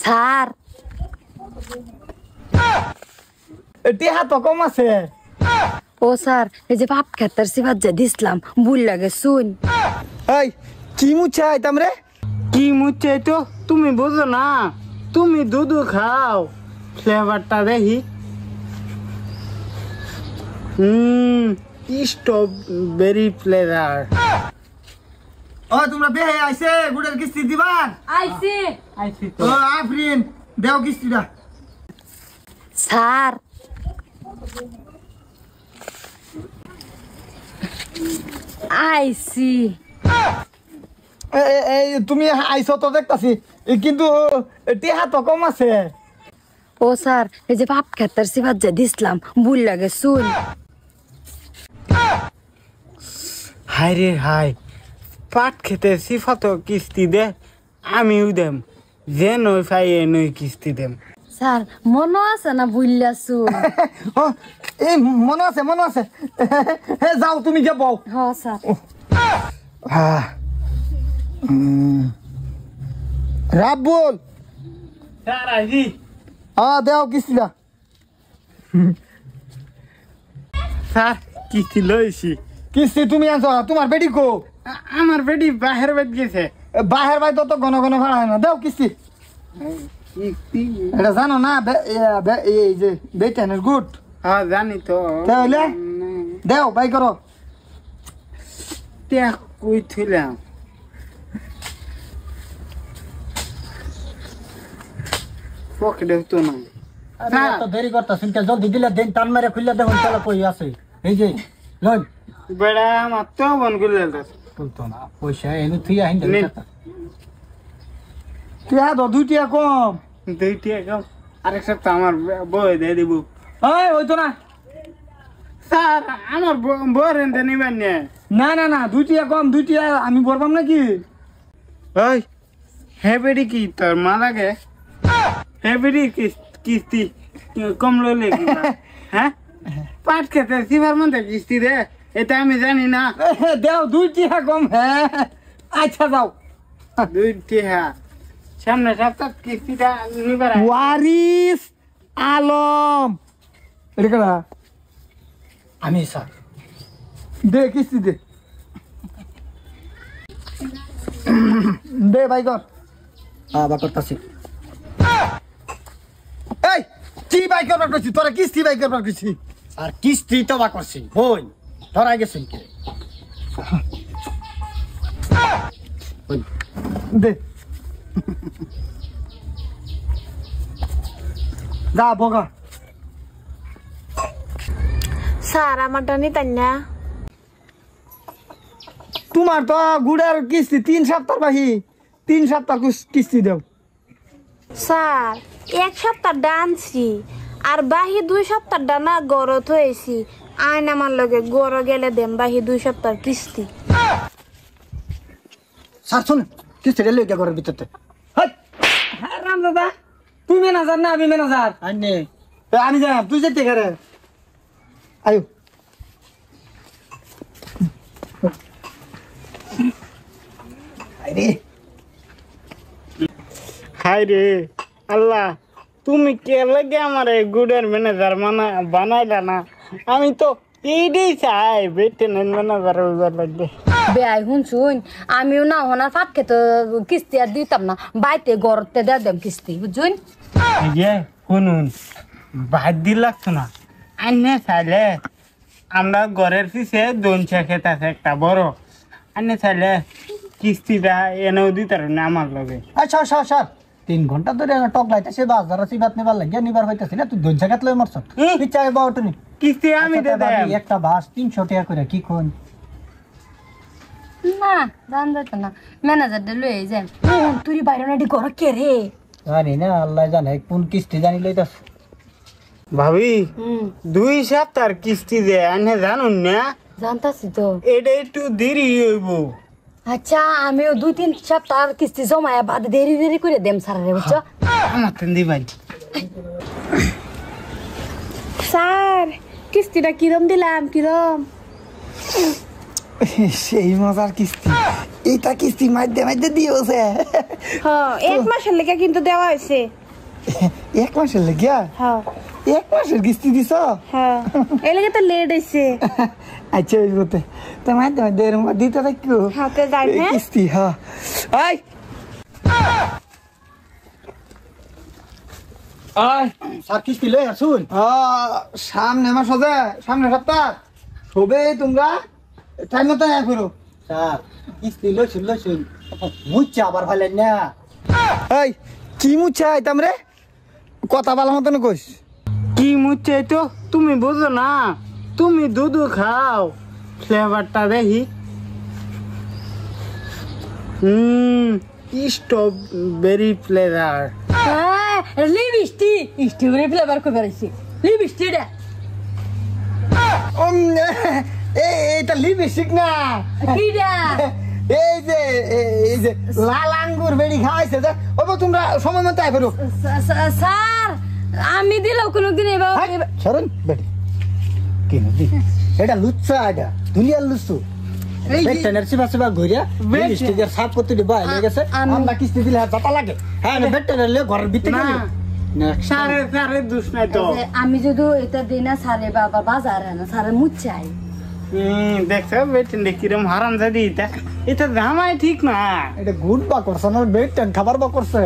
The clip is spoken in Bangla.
স্যার টিহা তো কম আছে। ও স্যার এই যে বাপ খেতার সিফাত যে দিছিলাম ভুল লাগে শুন। এই কি মুছে আইতাম রে? কি মুচ্ছে তো তুমি বুঝো না, তুমি দুধ খাও, ফ্লেভারটা দেখি। Strawberry flavour. ও তোমরা বেহে আইছে গুড়ের কিস্তি দিবার? আইছি আইছি ও আফরিন দেও কিস্তিটা। স্যার আইছি। এই তুমি আইছো তো দেখতাছি, কিন্তু টিহা তো কম আছে। ও স্যার এই যে বাপ খেতার সিফাত যে দিছিলাম ভুল লাগে শুন। হাই রে হাই, পাট খেতে সিফাত কিস্তি দে, আমিও দেম, যে নই পাই এ নই কিস্তি দেম। স্যার মনে আছে না বুঝলা শুন। ও এই মনে আছে মনে আছে। যাও তুমি যে বউ। হ স্যার। রাব্বুল স্যার আজি দেও কিস্তিটা। স্যার কিস্তি লইছি। কিস্তি তুমি আনছো, তোমার বেটি কো? আমার বেটি বাহির বেট গেছে। বাহের বাই তো ঘন ঘন ভাড়া হয় না, দেও কিস্তি। এটা জানো না এই যে বেটেনের গুড। হ্যাঁ জানি তো। তাহলে দেও বাই করো। তে কই থইলাম? পকেটে তো না। তো দেরি করতেছ, জলদি দিলে দিন টান মেরে খুললে দেখুন চলো কই আছে। এই যে লন বেড়া আমার তো বন করলে বলতো না পয়সা এনে তুই আইন তুই দো দুইটিয়া কম। দুইটি একদম আরেক সপ্তাহ আমার বই দিয়ে দিব। ওই তো না স্যার আমার বই রেন্টে নিবেন না না না দুইটিয়া কম, দুইটিয়া আমি বলবাম নাকি? ওই হেবেডি কি তোর মা লাগে? হেবেডি কিস্তি কম লইলে কি হ্যাঁ? পাট খেতে সিভার মধ্যে কিস্তি দে, এটা আমি জানি না। দেও দুইটিয়া কম। হ্যাঁ আচ্ছা যাও। দুইটি হ্যাঁ সামনে সপ্তাহ কিস্তিটা নিবার। ওয়ারিস আলম এটা আমি স্যার দে কিস্তি দে। দে ভাই কর। বা করতেছি। এই কি বাই করবার করছি? তোরা কিস্তি বাই করবার করছি? আর কিস্তি তো বা করছি হই ধরা গেছেন কে? দে যা বগা। স্যার আমারটা নিতেন না? তোমার তো গুড়ের কিস্তি 3 সপ্তাহ বাহি, 3 সপ্তাহ কিস্তি দেও। স্যার 1 সপ্তাহ ডানছি আর বাহি 2 সপ্তাহ ডানা গরত হয়েছি। আইন আমার লগে গড় গেলে দেন বাহি 2 সপ্তাহ কিস্তি। স্যার শুন কিস্তি রেলে কে ঘরের ভিতরতে। হ্যাঁ রাম দাদা তুই ম্যানেজার না আমি ম্যানেজার? আমি যাই, তুই যেতে ঘরে আয়ু। হাই রে আল্লাহ, তুমি কে লাগে আমার গুডের ম্যানেজার বানাইলা না? আমি তো এইটাই চাই বেটেনের ম্যানেজার হইবার লাগবে। বেআই শুন আমিও না হনার ফাট খেতে কিস্তি আর দিতাম না, বাইতে গড়তে দেয় দেম কিস্তি বুঝুন। শুনুন বাদ দি লাগতো না, আইনে চাইলে আমরা ঘরের পিছে দনচা খেত আছে একটা বড়, আইনে চাইলে কিস্তিটা এনেও দিতার না আমার লগে। আচ্ছা স্যার স্যার 3 ঘন্টা ধরে টক লাইতেছে, বাস ধরা সিবাত নিবার লাগিয়া নিবার হইতেছি না, তুই 2 জায়গাত লই মারছ। ইচ্ছা বাউট নি কিস্তি আমি দে দেব। একটা বাস 300 টাকা করে কি কোন? না জান যাইতো না, ম্যানেজার দে লই যাই। তুই বাইরে না গড় কে রে? জানি না, আল্লাহ জানে কোন কিস্তি জানি লইতাছ। ভাবি 2 সপ্তাহ কিস্তি দে আনে জানুন না? জানতাছি তো। এটা একটু দেরি হইব। আচ্ছা আমিও 2-3 সপ্তাহ কিস্তি জমায়া বাদ দেরি দেরি করে দেম স্যার রে বুঝছো? আমার তেন দিবাই। স্যার কিস্তিটা কিরম দিলাম কিরম? সেই মজার কিস্তি, এইটা কিস্তি মাইদে মাইদে দিয়েছে। হ্যাঁ 1 মাসের লেগে কিন্তু দেওয়া হয়েছে। 1 মাসের লেগিয়া? হ্যাঁ 1 মাসের কিস্তি দিছ? হ্যাঁ এই লেগে তো লেট হয়েছে। আচ্ছা ওই বলতে তো মাইদে মাইদে এরকম দিতে থাকো হাতে যাই হ্যাঁ কিস্তি। হ্যাঁ আই স্যার কিস্তি লই আসুন। সামনে মাস হবে, সামনে সপ্তাহ হবে, তোমরা টাইম মতো আয়া করো। স্যার কিস্তি লইছুন মুচ্ছা আবার ভালেন না। এই কি মুচ্ছা আইতাম রে, কথা ভালো মতন কইস। কি মুচ্ছে তো তুমি বুঝো না, তুমি দুধু খাও, ফ্লেভারটা দেখি। Strawberry flavour. Lipstick strawberry flavour করে ফেলেছি, লিপস্টিক রে এইটা লিপস্টিক না, কি রে এই যে লাল আঙ্গুর বেড়ি খাওয়াইছে যে। ওগো তোমরা সময় মতো আয় করো। স্যার আমি দিলেও কোনোদিন এবার সরুন বেটি কেন দি, এটা লুচ্ছা, এটা দুনিয়ার লুচ্ছু। বেটেনের চিবা চিবা ঘুরিয়া লিপস্টিকের সাফ করতে দিবা হয়ে গেছে। আমরা কিস্তি দিলে হাত যাতা লাগে। হ্যাঁ বেটেনের লে ঘরের ভিতরে না সাড়ে সাড়ে দুষ নাই তো। আমি যদি এটা দিই না সারে বাবা বাজার না সারে মুচ্ছাই। দেখছো বেটেন কিরম হারাম জাদি, এটা জামাই ঠিক না। এটা গুড বা করছে না, বেটেন খাবার বা করছে।